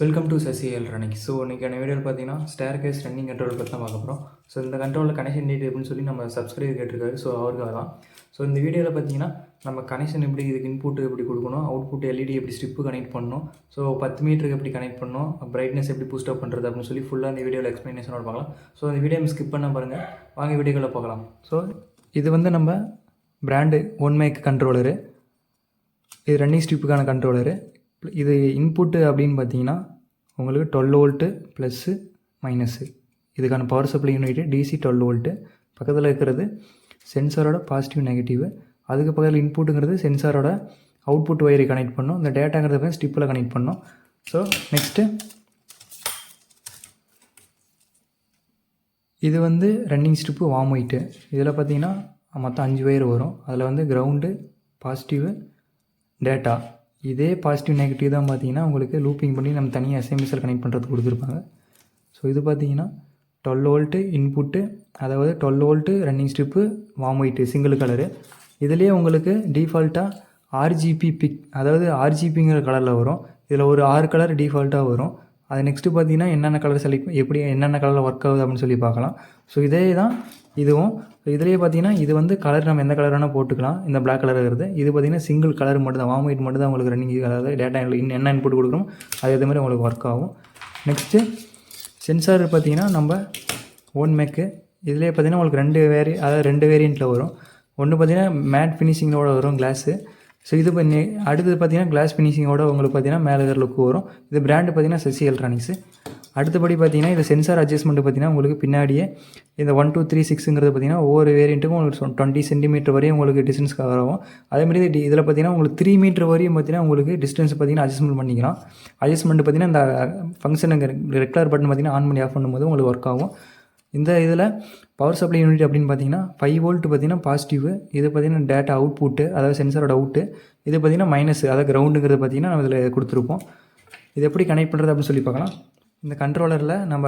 Welcome to Sasi electronics. So இன்றைக்கான வீடியோவில் பார்த்தீங்கன்னா ஸ்டேர் கேஸ் ரன்னிங் கண்ட்ரோல் பற்றி தான் பார்க்க போகிறோம். ஸோ இந்த கண்ட்ரோலில் கனெக்ஷன் நீட் அப்படின்னு சொல்லி நம்ம சப்ஸ்கிரைபர் கேட்டிருக்காரு. ஸோ அவருக்காக தான். ஸோ இந்த வீடியோவில் பார்த்தீங்கன்னா நம்ம கனெக்ஷன் எப்படி இதுக்கு இன்புட் எப்படி கொடுக்கணும், அவுட்புட் எல்இடி எப்படி ஸ்ட்ரிப்பு கனெக்ட் பண்ணணும், ஸோ 10 மீட்டருக்கு எப்படி கனெக்ட் பண்ணணும், பிரைட்னஸ் எப்படி பூஸ்ட் அப் பண்ணுறது அப்படின்னு சொல்லி ஃபுல்லாக இந்த வீடியோவில் எக்ஸ்ப்ளனேஷனோட பார்க்கலாம். ஸோ இந்த வீடியோ ஸ்கிப் பண்ண பாருங்கள், வாங்க வீடியோக்களை பார்க்கலாம். ஸோ இது வந்து நம்ம பிராண்டு ஒன் மேக் கண்ட்ரோலரு, இது ரன்னிங் ஸ்ட்ரிப்புக்கான கண்ட்ரோலரு. இது இன்புட்டு அப்படின்னு பார்த்தீங்கன்னா உங்களுக்கு 12 வோல்ட்டு ப்ளஸ்ஸு மைனஸு, இதுக்கான power supply unit DC 12 volt. பக்கத்தில் இருக்கிறது சென்சாரோட பாசிட்டிவ் நெகட்டிவ், அதுக்கு பக்கத்தில் இன்புட்டுங்கிறது சென்சாரோட அவுட்புட் ஒயரை கனெக்ட் பண்ணோம், இந்த டேட்டாங்கிறத ஸ்டிப்பில் கனெக்ட் பண்ணோம். ஸோ நெக்ஸ்ட்டு இது வந்து ரன்னிங் ஸ்ட்ரிப்பு வார்ம் ஒயிட்டு. இதில் பார்த்தீங்கன்னா மொத்தம் 5 ஒயர் வரும். அதில் வந்து கிரவுண்டு, பாசிட்டிவ், டேட்டா. இதே பாசிட்டிவ் நெகட்டிவ் தான் பார்த்தீங்கன்னா உங்களுக்கு லூப்பிங் பண்ணி நம்ம தனியாக எஸ்எம்எஸ்ஸில் கனெக்ட் பண்ணுறதுக்கு கொடுத்துருப்பாங்க. ஸோ இது பார்த்தீங்கன்னா 12 வோல்ட்டு இன்புட்டு, அதாவது 12 volt running strip warm white single colour. இதுலேயே உங்களுக்கு டிஃபால்ட்டாக ஆர்ஜிபி பிக், அதாவது ஆர்ஜிபிங்கிற கலரில் வரும். இதில் ஒரு 6 கலர் டிஃபால்ட்டாக வரும். அது நெக்ஸ்ட்டு பார்த்தீங்கன்னா என்னென்ன கலர் செலக்ட் எப்படி என்னென்ன கலரில் ஒர்க் ஆகுது அப்படின்னு சொல்லி பார்க்கலாம். ஸோ இதே தான் இதுவும். இதுலேயே பார்த்தீங்கன்னா இது வந்து கலர் நம்ம எந்த கலர் வேணால் போட்டுக்கலாம். இந்த பிளாக் கலர் இருக்கிறது இது பார்த்தீங்கன்னா சிங்கிள் கலர் மட்டும் தான், வார்ம் ஒயிட் மட்டும் தான் உங்களுக்கு ரன்னிங், அதாவது டேட்டா என்ன இன்புட் கொடுக்குறோம் அதே மாதிரி உங்களுக்கு ஒர்க் ஆகும். நெக்ஸ்ட்டு சென்சார் பார்த்தீங்கன்னா நம்ம ஓன் மேக்கு. இதுலேயே பார்த்தீங்கன்னா உங்களுக்கு ரெண்டு வேரியண்ட்டில் வரும். ஒன்று பார்த்தீங்கன்னா மேட் ஃபினிஷிங்கோட வரும் கிளாஸு. ஸோ இது அடுத்தது பார்த்தீங்கன்னா கிளாஸ் ஃபினிஷிங்கோட உங்களுக்கு பார்த்தீங்கன்னா மேலே லுக்கு வரும். இது பிராண்டு பார்த்தீங்கன்னா சசி எலக்ட்ரானிக்ஸு. அடுத்தபடி பார்த்தீங்கன்னா இந்த சென்சார் அட்ஜஸ்ட்மெண்ட்டு பார்த்தீங்கன்னா உங்களுக்கு பின்னாடியே இந்த 1 2 3 6ங்கிறது பார்த்தீங்கன்னா ஒவ்வொரு வேரியண்ட்டுக்கும் உங்களுக்கு 20 சென்டிமீட்டர் வரையும் உங்களுக்கு டிஸ்டன்ஸ் கவர் ஆகும். அதேமாதிரி இதில் பார்த்தீங்கன்னா உங்களுக்கு 3 மீட்டர் வரையும் பார்த்தீங்கன்னா உங்களுக்கு டிஸ்டன்ஸ் பார்த்தீங்கன்னா அட்ஜஸ்ட்மெண்ட் பண்ணிக்கலாம். அட்ஜஸ்ட்மெண்ட் பார்த்தீங்கன்னா இந்த ஃபங்க்ஷனுங்க ரெகுலர் பட்டன் பார்த்தீங்கன்னா ஆன் பண்ணி ஆஃப் பண்ணும்போது உங்களுக்கு ஒர்க் ஆகும். இந்த இதில் பவர் சப்ளை யூனிட் அப்படின்னு பார்த்தீங்கன்னா 5 வோல்ட் பார்த்தீங்கன்னா பாசிட்டிவ், இது பார்த்தீங்கன்னா டேட்டா அவுட்புட்டு, அதாவது சென்சாரோட அவுட்டு. இது பார்த்தீங்கன்னா மைனஸ், அதாவது கிரவுண்டுங்கிறது பார்த்தீங்கன்னா நம்ம இதில் கொடுத்துருப்போம். இது எப்படி கனெக்ட் பண்ணுறது அப்படின்னு சொல்லி பார்க்கலாம். இந்த கண்ட்ரோலரில் நம்ம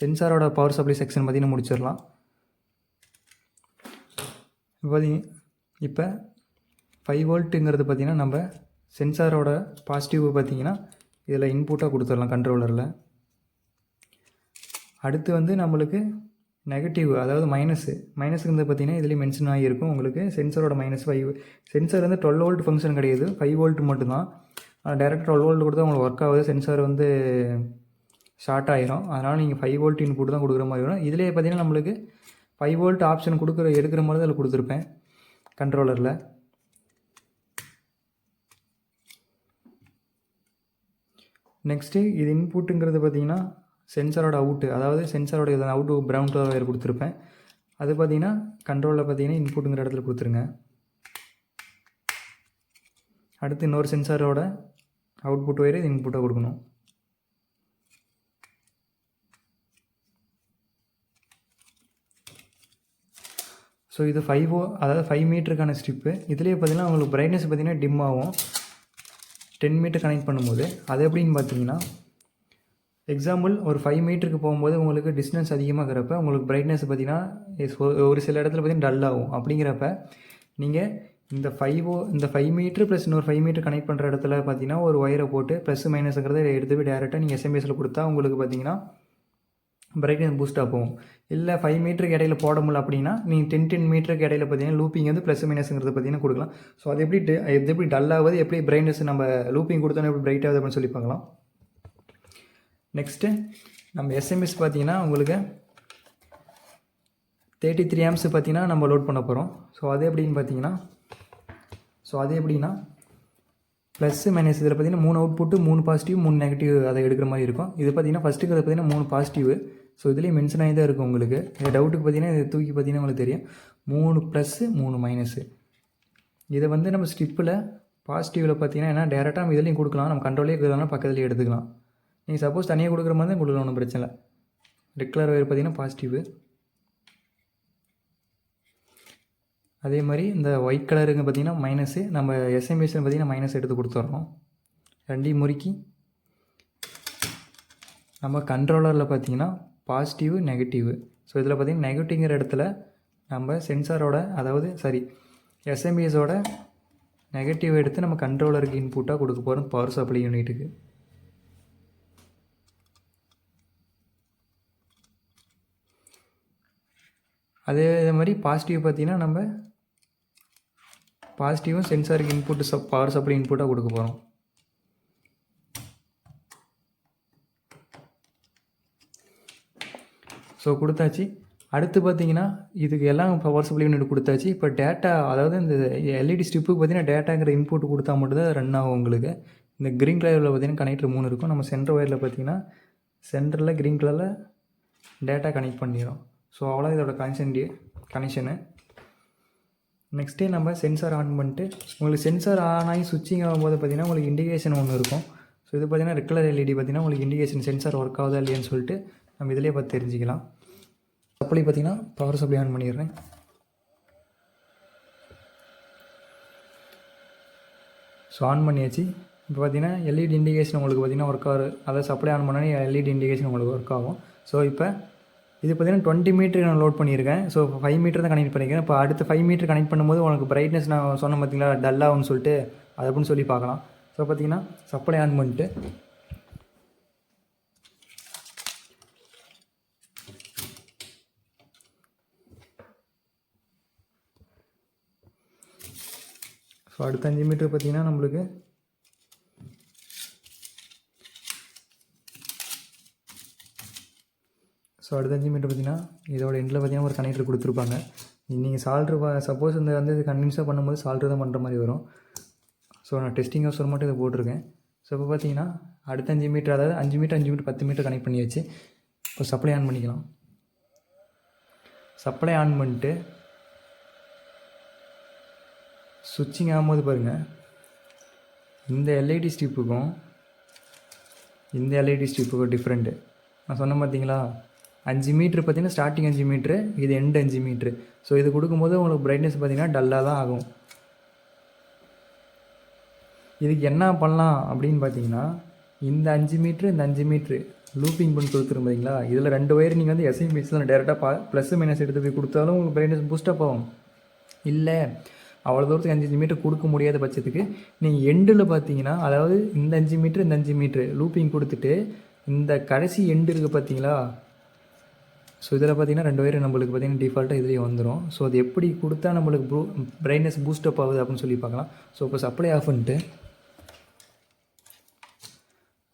சென்சாரோட பவர் சப்ளை செக்ஷன் பார்த்தீங்கன்னா முடிச்சிடலாம். இப்போ 5 வோல்ட்டுங்கிறது பார்த்தீங்கன்னா நம்ம சென்சாரோட பாசிட்டிவ் பார்த்தீங்கன்னா இதில் இன்புட்டாக கொடுத்துடலாம் கண்ட்ரோலரில். அடுத்து வந்து நம்மளுக்கு நெகட்டிவ், அதாவது மைனஸுங்கிறது பார்த்தீங்கன்னா இதுலேயும் மென்ஷன் ஆகியிருக்கும் உங்களுக்கு. சென்சரோட -5, சென்சார் வந்து 12 வோல்ட் ஃபங்க்ஷன் கிடையாது, 5 வோல்ட் மட்டும்தான். டேரெக்டாக 12 வோல்ட் கொடுத்தா உங்களுக்கு ஒர்க் ஆகுது, சென்சார் வந்து ஷார்ட் ஆகிரும். அதனால் நீங்கள் 5 வோல்ட் இன்புட் தான் கொடுக்குற மாதிரி வரும். இதிலே பார்த்தீங்கன்னா நம்மளுக்கு 5 வோல்ட் ஆப்ஷன் எடுக்கிற மாதிரி தான் அதில் கொடுத்துருப்பேன் கண்ட்ரோலரில். நெக்ஸ்ட்டு இது இன்புட்டுங்கிறது பார்த்தீங்கன்னா சென்சாரோட அவுட்டு, அதாவது சென்சாரோட அவுட்டு ப்ரௌன் கலர் வயர் கொடுத்துருப்பேன். அது பார்த்தீங்கன்னா கண்ட்ரோலில் பார்த்தீங்கன்னா இன்புட்டுங்கிற இடத்துல கொடுத்துருங்க. அடுத்து இன்னொரு சென்சாரோட அவுட்புட் வயர் இது இன்புட்டாக கொடுக்கணும். ஸோ இது 5 மீட்டருக்கான ஸ்ட்ரிப்பு. இதுலேயே பார்த்தீங்கன்னா உங்களுக்கு பிரைட்னஸ் பார்த்தீங்கன்னா டிம் ஆகும் 10 மீட்டர் கனெக்ட் பண்ணும்போது. அது எப்படின்னு பார்த்தீங்கன்னா எக்ஸாம்பிள் ஒரு 5 மீட்டருக்கு போகும்போது உங்களுக்கு டிஸ்டன்ஸ் அதிகமாகிறப்ப உங்களுக்கு பிரைட்னஸ் பார்த்தீங்கன்னா ஒரு சில இடத்துல பார்த்தீங்கன்னா டல் ஆகும். அப்படிங்கிறப்ப நீங்கள் இந்த 5 மீட்டர் ப்ளஸ் இன்னொரு 5 மீட்டர் கனெக்ட் பண்ணுற இடத்துல பார்த்தீங்கன்னா ஒரு ஒயரை போட்டு ப்ளஸ் மைனஸுங்கிறத எடுத்து போய் டேரெக்டாக நீங்கள் எஸ்எம்எஸில் கொடுத்தா உங்களுக்கு பார்த்தீங்கன்னா பிரைட்னஸ் பூஸ்ட்டாக போகும். இல்லை 5 மீட்டருக்கு இடையில போட முடியல அப்படின்னா நீங்கள் 10 மீட்டருக்கு இடையில பார்த்தீங்கன்னா லூப்பிங் வந்து ப்ளஸ் மைனஸுங்கிறது பார்த்தீங்கன்னா கொடுக்கலாம். ஸோ அது எப்படி டல் ஆகுது, எப்படி பிரைட்னஸ் நம்ம லூப்பிங் கொடுத்தோன்னா எப்படி பிரைட் ஆகுது அப்படின்னு சொல்லி பார்க்கலாம். நெக்ஸ்ட்டு நம்ம எஸ்எம்எஸ் பார்த்தீங்கன்னா உங்களுக்கு 33 ஆம்ஸ் பார்த்தீங்கன்னா நம்ம லோட் பண்ண போகிறோம். ஸோ அது எப்படின்னா ப்ளஸ் மைனஸ் இதில் பார்த்தீங்கன்னா 3 அவுட்புட்டு, 3 பாசிட்டிவ், 3 நெகட்டிவ் அதை எடுக்கிற மாதிரி இருக்கும். இது பார்த்தீங்கன்னா ஃபஸ்ட்டுக்கு பார்த்தீங்கன்னா 3 பாசிட்டிவ். ஸோ இதுலேயே மென்ஷன் ஆகி தான் இருக்கும் உங்களுக்கு. இந்த டவுட்டுக்கு பார்த்தீங்கன்னா இதை தூக்கி பார்த்தீங்கன்னா உங்களுக்கு தெரியும் 3 ப்ளஸ்ஸு 3 மைனஸு. இதை வந்து நம்ம ஸ்ட்ரிப்பில் பாசிட்டிவில் பார்த்தீங்கன்னா ஏன்னா டேரெக்டாக நம்ம இதுலேயும் கொடுக்கலாம், நம்ம கண்ட்ரோலே இருக்கிறதுனால பக்கத்துலேயே எடுத்துக்கலாம். நீங்கள் சப்போஸ் தனியாக கொடுக்குற மாதிரி தான் கொடுக்கலாம், ஒன்றும் பிரச்சனை இல்லை. ரெகுலர் வயர் பார்த்தீங்கன்னா பாசிட்டிவ். அதே மாதிரி இந்த ஒயிட் கலருங்க பார்த்தீங்கன்னா மைனஸு, நம்ம எஸ்எம்எஸ்ன்னு பார்த்தீங்கன்னா மைனஸ் எடுத்து கொடுத்துட்றோம். ரெண்டையும் முறுக்கி நம்ம கண்ட்ரோலரில் பார்த்தீங்கன்னா பாசிட்டிவ் நெகட்டிவ். ஸோ இதில் பார்த்தீங்கன்னா நெகட்டிவ்ங்கிற இடத்துல நம்ம சென்சாரோட, அதாவது எஸ்எம்எஸோட நெகட்டிவ் எடுத்து நம்ம கண்ட்ரோலருக்கு இன்புட்டாக கொடுக்க போகிறோம் பவர் சப்ளை யூனிட்டுக்கு. அதே மாதிரி பாசிட்டிவ் பார்த்திங்கன்னா நம்ம பாசிட்டிவும் சென்சாருக்கு இன்புட்டு பவர் சப்ளை இன்புட்டாக கொடுக்க போகிறோம். ஸோ கொடுத்தாச்சு. அடுத்து பார்த்திங்கன்னா இதுக்கு எல்லாம் பவர் சப்ளை யூனிட் கொடுத்தாச்சு. இப்போ டேட்டா, அதாவது இந்த எல்இடி ஸ்ட்ரிப்புக்கு பார்த்திங்கன்னா டேட்டாங்கிற இன்புட் கொடுத்தா மட்டும்தான் ரன் ஆகும் உங்களுக்கு. இந்த க்ரீன் கலரில் பார்த்திங்கன்னா கனெக்டர் 3 இருக்கும். நம்ம சென்டர் ஒயரில் பார்த்திங்கன்னா சென்டரில் க்ரீன் கலரில் டேட்டா கனெக்ட் பண்ணிடும். ஸோ அவ்வளோ இதோட கனெக்ஷனு. நெக்ஸ்ட்டே நம்ம சென்சார் ஆன் பண்ணிட்டு, உங்களுக்கு சென்சார் ஆன் ஆகி சுவிட்சிங் ஆகும்போது பார்த்திங்கன்னா உங்களுக்கு இண்டிகேஷன் ஒன்று இருக்கும். ஸோ இது பார்த்திங்கன்னா ரெட் கலர் எல்இடி பார்த்திங்கன்னா உங்களுக்கு இண்டிகேஷன் சென்சார் ஒர்க் ஆகுதா இல்லையான்னு சொல்லிட்டு நம்ம இதிலே பார்த்து தெரிஞ்சுக்கலாம். சப்ளை பார்த்திங்கன்னா பவர் சப்ளை ஆன் பண்ணிடுறேன். ஸோ ஆன் பண்ணியாச்சு. இப்போ பார்த்திங்கன்னா எல்இடி இண்டிகேஷன் உங்களுக்கு பார்த்திங்கன்னா ஒர்க் ஆகுது. அதாவது சப்ளை ஆன் பண்ணாலே எல்இடி இண்டிகேஷன் உங்களுக்கு ஒர்க் ஆகும். ஸோ இப்போ இது பார்த்திங்கன்னா 20 மீட்டர் நான் லோட் பண்ணியிருக்கேன். ஸோ 5 மீட்டர் தான் கனெக்ட் பண்ணியிருக்கேன். இப்போ அடுத்து 5 மீட்டர் கனெக்ட் பண்ணும்போது உங்களுக்கு பிரைட்னஸ் நான் சொன்ன பார்த்திங்களா டல்லாகும்னு சொல்லிட்டு அது அப்படின்னு சொல்லி பார்க்கலாம். ஸோ பார்த்திங்கன்னா சப்ளை ஆன் பண்ணிட்டு ஸோ அடுத்த 5 மீட்டர் பார்த்திங்கன்னா நம்மளுக்கு அடுத்த 5 மீட்டர் பார்த்திங்கன்னா இதோட எண்டில் பார்த்திங்கன்னா ஒரு கனெக்டர் கொடுத்துருப்பாங்க. நீங்கள் சால்ட்ரு சப்போஸ் இந்த வந்து இது கன்வின்ஸாக பண்ணும்போது சால்ட்ரு தான் பண்ணுற மாதிரி வரும். ஸோ நான் டெஸ்டிங் ஹவுஸ் மட்டும் இதை போட்டிருக்கேன். ஸோ இப்போ பார்த்திங்கன்னா அடுத்த 5 மீட்டர், அதாவது 5 மீட்டர் 5 மீட்டர் 10 மீட்டர் கனெக்ட் பண்ணியாச்சு. இப்போ சப்ளை ஆன் பண்ணிக்கலாம். சப்ளை ஆன் பண்ணிட்டு சுவிட்சிங் ஆகும்போது பாருங்கள், இந்த எல்இடி ஸ்ட்ரிப்புக்கும் இந்த எல்இடி ஸ்ட்ரிப்புக்கும் டிஃப்ரெண்ட்டு. நான் சொன்ன பார்த்தீங்களா 5 மீட்ரு பார்த்திங்கன்னா ஸ்டார்டிங் 5 மீட்ரு, இது எண்டு 5 மீட்ரு. ஸோ இது கொடுக்கும்போது உங்களுக்கு பிரைட்னஸ் பார்த்திங்கன்னா டல்லாக தான் ஆகும். இதுக்கு என்ன பண்ணலாம் அப்படின்னு பார்த்தீங்கன்னா, இந்த 5 மீட்ரு இந்த 5 மீட்ரு லூப்பிங் பண்ணி கொடுத்துரும் பார்த்தீங்களா, இதில் 2 ஒயர் நீங்கள் வந்து எஸ்ஐபிஎஸ்சில் டேரெக்டாக ப்ளஸ் மைனஸ் எடுத்து போய் கொடுத்தாலும் உங்களுக்கு பிரைட்னஸ் பூஸ்டப் ஆகும். இல்லை அவ்வளோ தூரத்துக்கு 5 மீட்டர் கொடுக்க முடியாத பட்சத்துக்கு நீங்கள் எண்டில் பார்த்தீங்கன்னா, அதாவது இந்த 5 மீட்ரு இந்த 5 மீட்ரு லூப்பிங் கொடுத்துட்டு இந்த கடைசி எண்டு இருக்குது பார்த்தீங்களா, ஸோ இதில் பார்த்தீங்கன்னா 2 ஒயர் நம்மளுக்கு பார்த்திங்கன்னா டிஃபால்ட்டாக இதுலேயே வந்துடும். ஸோ அது எப்படி கொடுத்தா நம்மளுக்கு பிரைட்னஸ் பூஸ்டப் ஆகுது அப்படின்னு சொல்லி பார்க்கலாம். ஸோ இப்போ சப்ளை ஆஃப் பண்ணிட்டு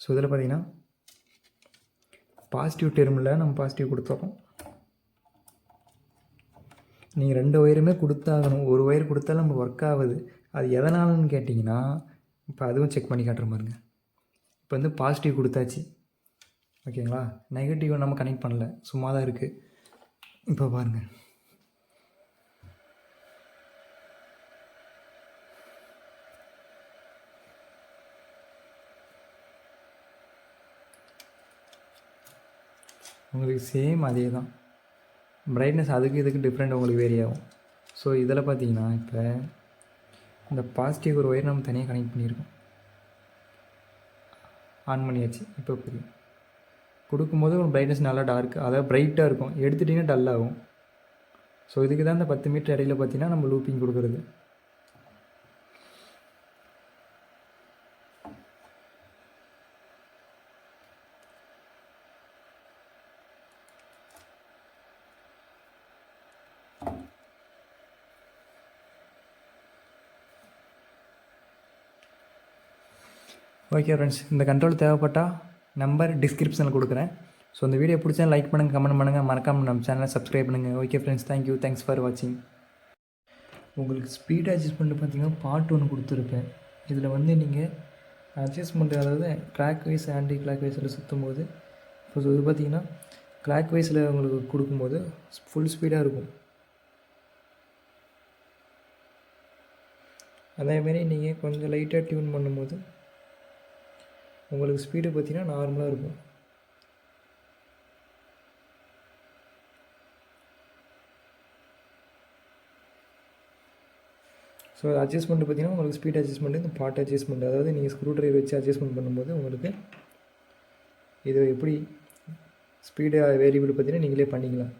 ஸோ இதில் பார்த்திங்கன்னா பாசிட்டிவ் டெர்மில் நம்ம பாசிட்டிவ் கொடுத்துறோம். நீங்கள் 2 ஒயருமே கொடுத்தாகணும். ஒரு ஒயர் கொடுத்தாலும் நம்ம ஒர்க் ஆகுது. அது எதனாலன்னு கேட்டிங்கன்னா, இப்போ அதுவும் செக் பண்ணி காட்டுற பாருங்க. இப்போ வந்து பாசிட்டிவ் கொடுத்தாச்சு, ஓகேங்களா. நெகட்டிவ் நம்ம கனெக்ட் பண்ணல, சும்மா தான் இருக்குது. இப்போ பாருங்கள், உங்களுக்கு சேம் அதே தான். பிரைட்னஸ் அதுக்கு இதுக்கு டிஃப்ரெண்ட் உங்களுக்கு வேரி ஆகும். ஸோ இதில் பார்த்தீங்கன்னா இப்போ இந்த பாசிட்டிவ் ஒரு ஒயர் நம்ம தனியாக கனெக்ட் பண்ணியிருக்கோம், ஆன் பண்ணியாச்சு. இப்போ புரியும், கொடுக்கும்போது ஒரு பிரைட்னஸ் நல்லா டார்க், அதாவது பிரைட்டாக இருக்கும். எடுத்துட்டிங்கன்னா டல் ஆகும். ஸோ இதுக்கு தான் இந்த 10 மீட்டர் இடையில பார்த்தீங்கன்னா நம்ம லூப்பிங் கொடுக்குறது. ஓகே ஃப்ரெண்ட்ஸ், இந்த கண்ட்ரோல் தேவைப்பட்டால் நம்பர் டிஸ்கிரிப்ஷனில் கொடுக்குறேன். ஸோ இந்த வீடியோ பிடிச்சா லைக் பண்ணுங்கள், கமெண்ட் பண்ணுங்கள், மறக்காமல் நம்ம சேனலை சப்ஸ்கிரைப் பண்ணுங்கள். ஓகே ஃப்ரெண்ட்ஸ், தேங்க்ஸ் ஃபார் வாட்சிங். உங்களுக்கு ஸ்பீட் அட்ஜஸ்ட்மெண்ட் பார்த்தீங்கன்னா பார்ட் 1 கொடுத்துருப்பேன். இதில் வந்து நீங்கள் அட்ஜஸ்ட்மெண்ட், அதாவது கிளாக் வைஸ் ஆன்டி கிளாக் வைஸில் சுற்றும் போது, இப்போ இது பார்த்தீங்கன்னா கிளாக் வைஸில் உங்களுக்கு கொடுக்கும்போது ஃபுல் ஸ்பீடாக இருக்கும். அதேமாரி நீங்கள் கொஞ்சம் லைட்டாக டியூன் பண்ணும்போது உங்களுக்கு ஸ்பீடு பார்த்திங்கன்னா நார்மலாக இருக்கும். ஸோ அட்ஜஸ்ட்மெண்ட் பார்த்திங்கன்னா உங்களுக்கு ஸ்பீட் அட்ஜஸ்ட்மெண்ட், இந்த பார்ட் அட்ஜஸ்ட்மெண்ட், அதாவது நீங்கள் ஸ்க்ரூ ட்ரைவர் வச்சு அட்ஜஸ்ட்மெண்ட் பண்ணும்போது உங்களுக்கு இது எப்படி ஸ்பீடு வேரியபிள் பார்த்திங்கன்னா நீங்களே பண்ணிக்கலாம்.